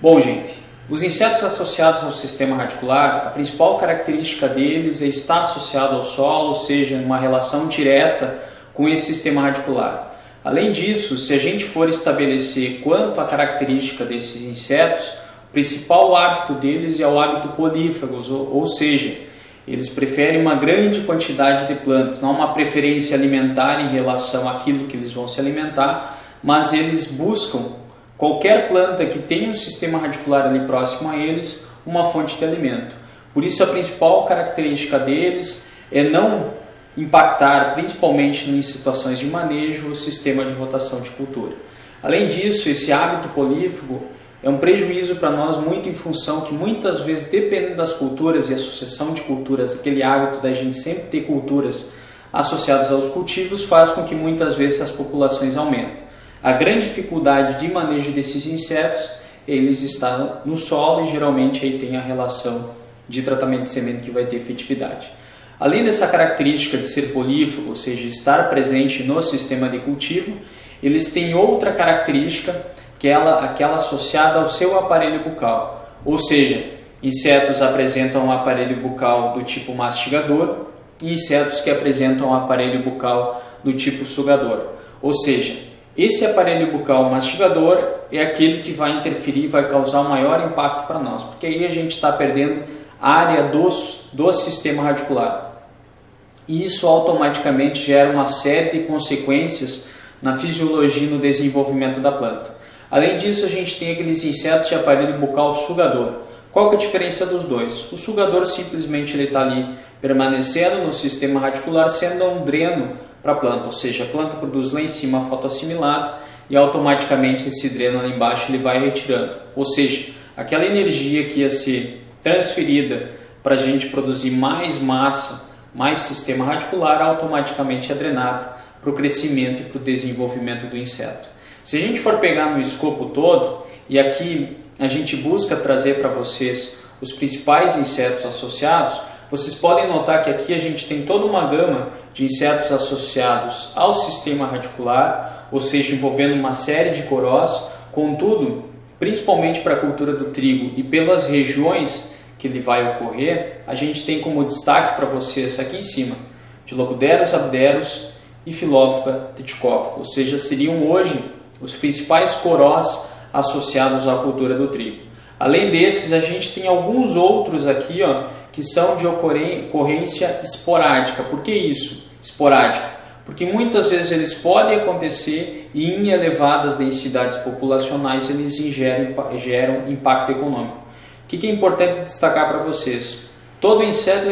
Bom, gente, os insetos associados ao sistema radicular, a principal característica deles é estar associado ao solo, ou seja, uma relação direta com esse sistema radicular. Além disso, se a gente for estabelecer quanto à característica desses insetos, o principal hábito deles é o hábito polífago, ou seja, eles preferem uma grande quantidade de plantas, não uma preferência alimentar em relação àquilo que eles vão se alimentar, mas eles buscam qualquer planta que tenha um sistema radicular ali próximo a eles, uma fonte de alimento. Por isso a principal característica deles é não impactar, principalmente em situações de manejo, o sistema de rotação de cultura. Além disso, esse hábito polífago é um prejuízo para nós muito em função que muitas vezes, dependendo das culturas e a sucessão de culturas, aquele hábito da gente sempre ter culturas associadas aos cultivos faz com que muitas vezes as populações aumentem. A grande dificuldade de manejo desses insetos, eles estão no solo e geralmente aí tem a relação de tratamento de semente que vai ter efetividade. Além dessa característica de ser polífago, ou seja, estar presente no sistema de cultivo, eles têm outra característica que é aquela associada ao seu aparelho bucal. Ou seja, insetos apresentam um aparelho bucal do tipo mastigador e insetos que apresentam um aparelho bucal do tipo sugador. Ou seja, esse aparelho bucal mastigador é aquele que vai interferir e vai causar um maior impacto para nós, porque aí a gente está perdendo a área do sistema radicular. E isso automaticamente gera uma série de consequências na fisiologia e no desenvolvimento da planta. Além disso, a gente tem aqueles insetos de aparelho bucal sugador. Qual que é a diferença dos dois? O sugador simplesmente está ali permanecendo no sistema radicular, sendo um dreno para a planta, ou seja, a planta produz lá em cima fotoassimilado e automaticamente esse dreno lá embaixo ele vai retirando. Ou seja, aquela energia que ia ser transferida para a gente produzir mais massa, mais sistema radicular, automaticamente é drenada para o crescimento e para o desenvolvimento do inseto. Se a gente for pegar no escopo todo, e aqui a gente busca trazer para vocês os principais insetos associados, vocês podem notar que aqui a gente tem toda uma gama de insetos associados ao sistema radicular, ou seja, envolvendo uma série de corós. Contudo, principalmente para a cultura do trigo e pelas regiões que ele vai ocorrer, a gente tem como destaque para vocês aqui em cima, Dilobderus abderus e Phyllophora titchophyca, ou seja, seriam hoje os principais corós associados à cultura do trigo. Além desses, a gente tem alguns outros aqui, que são de ocorrência esporádica. Por que isso? Esporádica. Porque muitas vezes eles podem acontecer e em elevadas densidades populacionais eles geram impacto econômico. O que é importante destacar para vocês? Todo inseto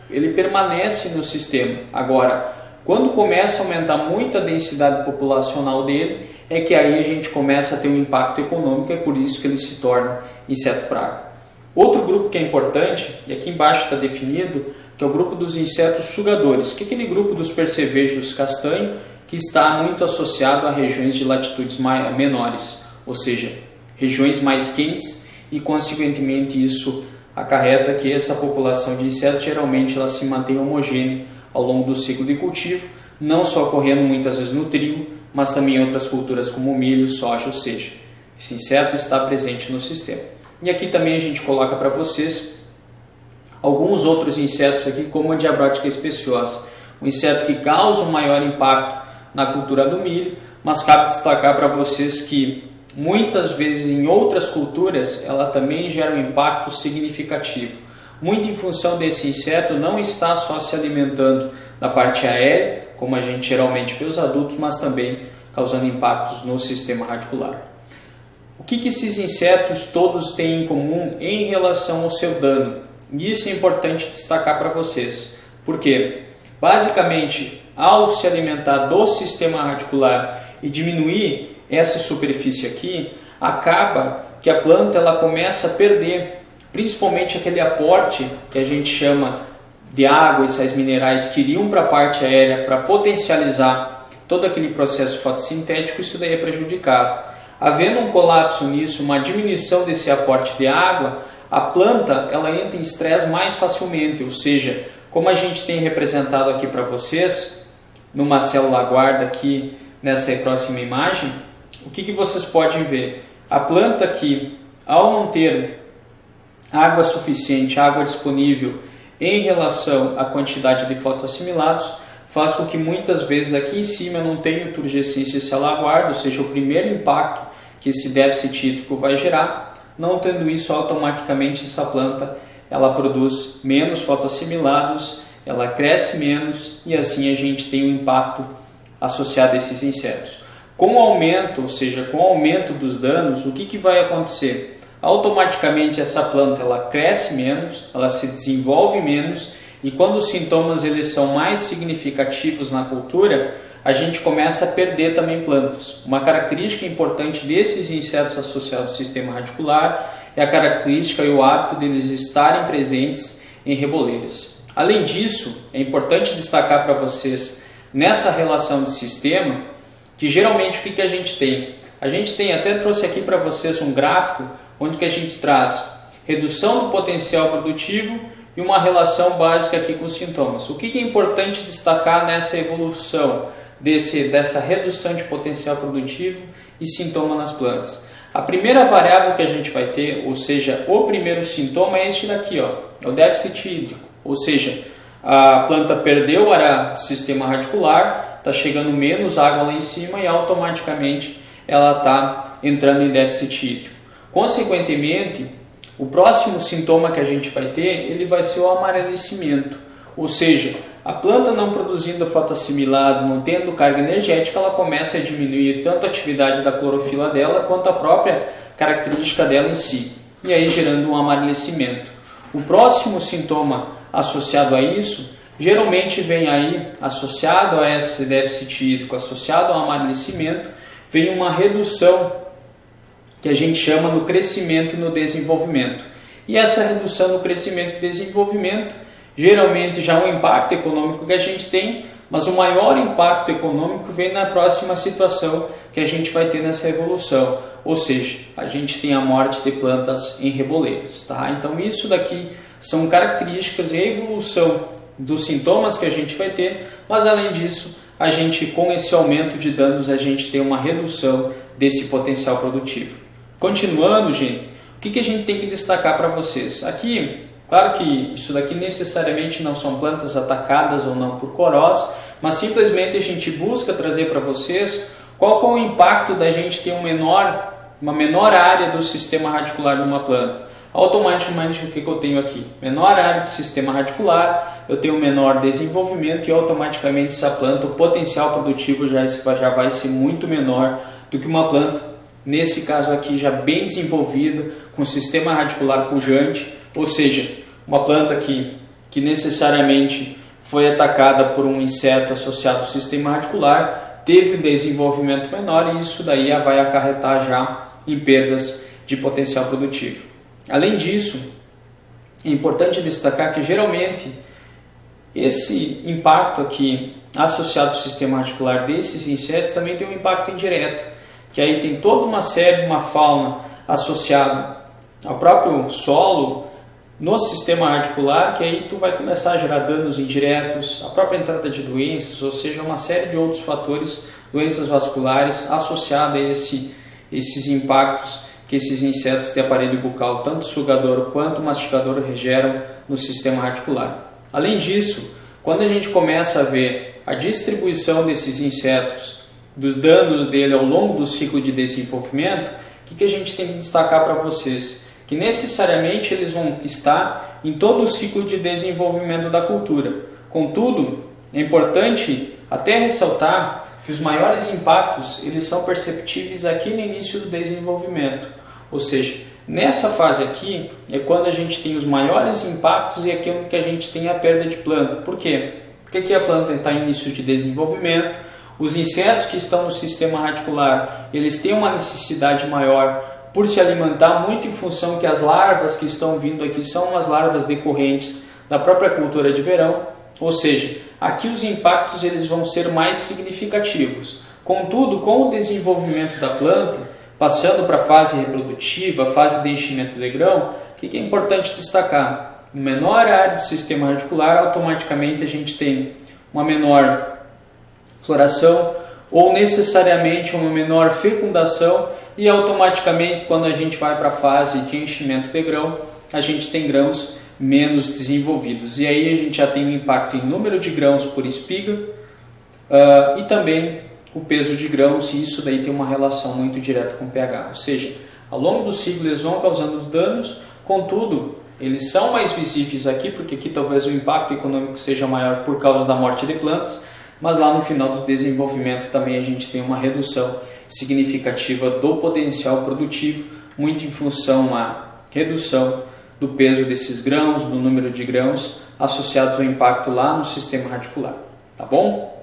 ele permanece no sistema. Agora, quando começa a aumentar muito a densidade populacional dele, é que aí a gente começa a ter um impacto econômico, é por isso que ele se torna inseto praga. Outro grupo que é importante, e aqui embaixo está definido, que é o grupo dos insetos sugadores, que é aquele grupo dos percevejos castanho, que está muito associado a regiões de latitudes menores, ou seja, regiões mais quentes, e consequentemente isso acarreta que essa população de insetos geralmente ela se mantém homogênea ao longo do ciclo de cultivo, não só ocorrendo muitas vezes no trigo, mas também em outras culturas como milho, soja, ou seja, esse inseto está presente no sistema. E aqui também a gente coloca para vocês alguns outros insetos aqui, como a Diabrotica speciosa, um inseto que causa um maior impacto na cultura do milho, mas cabe destacar para vocês que muitas vezes em outras culturas ela também gera um impacto significativo, muito em função desse inseto não está só se alimentando da parte aérea, como a gente geralmente vê os adultos, mas também causando impactos no sistema radicular. O que esses insetos todos têm em comum em relação ao seu dano? E isso é importante destacar para vocês. Por quê? Basicamente, ao se alimentar do sistema radicular e diminuir essa superfície aqui, acaba que a planta ela começa a perder, principalmente aquele aporte que a gente chama de água e sais minerais que iriam para a parte aérea para potencializar todo aquele processo fotossintético, isso daí é prejudicado. Havendo um colapso nisso, uma diminuição desse aporte de água, a planta ela entra em estresse mais facilmente, ou seja, como a gente tem representado aqui para vocês, numa célula guarda aqui nessa próxima imagem, o que vocês podem ver? A planta aqui, ao não ter água suficiente, água disponível em relação à quantidade de fotoassimilados, faz com que muitas vezes aqui em cima não tenha turgescência e salaguarda, ou seja, o primeiro impacto que esse déficit hídrico vai gerar. Não tendo isso, automaticamente essa planta ela produz menos fotoassimilados, ela cresce menos e assim a gente tem um impacto associado a esses insetos. Com o aumento, ou seja, com o aumento dos danos, o que vai acontecer? Automaticamente essa planta ela cresce menos, ela se desenvolve menos e quando os sintomas eles são mais significativos na cultura, a gente começa a perder também plantas. Uma característica importante desses insetos associados ao sistema radicular é a característica e o hábito deles estarem presentes em reboleiras. Além disso, é importante destacar para vocês nessa relação de sistema que geralmente o que a gente tem? A gente tem, até trouxe aqui para vocês um gráfico onde que a gente traz redução do potencial produtivo e uma relação básica aqui com os sintomas. O que é importante destacar nessa evolução dessa redução de potencial produtivo e sintoma nas plantas? A primeira variável que a gente vai ter, ou seja, o primeiro sintoma é este daqui, ó, é o déficit hídrico, ou seja, a planta perdeu o sistema radicular, está chegando menos água lá em cima e automaticamente ela está entrando em déficit hídrico. Consequentemente, o próximo sintoma que a gente vai ter, ele vai ser o amarelecimento, ou seja, a planta não produzindo fotoassimilado, não tendo carga energética, ela começa a diminuir tanto a atividade da clorofila dela quanto a própria característica dela em si, e aí gerando um amarelecimento. O próximo sintoma associado a isso, geralmente vem aí, associado a esse déficit hídrico, associado ao amarelecimento, vem uma redução que a gente chama no crescimento e no desenvolvimento. E essa redução no crescimento e desenvolvimento, geralmente já é um impacto econômico que a gente tem, mas o maior impacto econômico vem na próxima situação que a gente vai ter nessa evolução, ou seja, a gente tem a morte de plantas em reboleiros. Tá? Então isso daqui são características e evolução dos sintomas que a gente vai ter, mas além disso, a gente com esse aumento de danos, a gente tem uma redução desse potencial produtivo. Continuando, gente, o que a gente tem que destacar para vocês? Aqui, claro que isso daqui necessariamente não são plantas atacadas ou não por corós, mas simplesmente a gente busca trazer para vocês qual é o impacto da gente ter uma menor área do sistema radicular numa planta. Automaticamente o que eu tenho aqui? Menor área do sistema radicular, eu tenho menor desenvolvimento e automaticamente essa planta, o potencial produtivo já vai ser muito menor do que uma planta, nesse caso aqui já bem desenvolvida, com sistema radicular pujante, ou seja, uma planta que necessariamente foi atacada por um inseto associado ao sistema radicular, teve um desenvolvimento menor e isso daí vai acarretar já em perdas de potencial produtivo. Além disso, é importante destacar que geralmente esse impacto aqui associado ao sistema radicular desses insetos também tem um impacto indireto, que aí tem toda uma série, uma fauna associada ao próprio solo no sistema radicular, que aí tu vai começar a gerar danos indiretos, a própria entrada de doenças, ou seja, uma série de outros fatores, doenças vasculares associadas a esses impactos que esses insetos de aparelho bucal, tanto sugador quanto mastigador, regeram no sistema radicular. Além disso, quando a gente começa a ver a distribuição desses insetos, dos danos dele ao longo do ciclo de desenvolvimento, o que a gente tem que destacar para vocês? Que necessariamente eles vão estar em todo o ciclo de desenvolvimento da cultura. Contudo, é importante até ressaltar que os maiores impactos eles são perceptíveis aqui no início do desenvolvimento, ou seja, nessa fase aqui é quando a gente tem os maiores impactos e aqui é onde que a gente tem a perda de planta. Por quê? Porque aqui a planta está em início de desenvolvimento, os insetos que estão no sistema radicular eles têm uma necessidade maior por se alimentar muito em função que as larvas que estão vindo aqui são umas larvas decorrentes da própria cultura de verão, ou seja, aqui os impactos eles vão ser mais significativos. Contudo, com o desenvolvimento da planta, passando para a fase reprodutiva, fase de enchimento de grão, o que é importante destacar? Menor área do sistema radicular, automaticamente a gente tem uma menor floração ou necessariamente uma menor fecundação e automaticamente quando a gente vai para a fase de enchimento de grão, a gente tem grãos menos desenvolvidos. E aí a gente já tem um impacto em número de grãos por espiga e também o peso de grãos, e isso daí tem uma relação muito direta com o pH. Ou seja, ao longo do ciclo eles vão causando danos, contudo, eles são mais visíveis aqui, porque aqui talvez o impacto econômico seja maior por causa da morte de plantas, mas lá no final do desenvolvimento também a gente tem uma redução significativa do potencial produtivo, muito em função à redução do peso desses grãos, do número de grãos associados ao impacto lá no sistema radicular. Tá bom?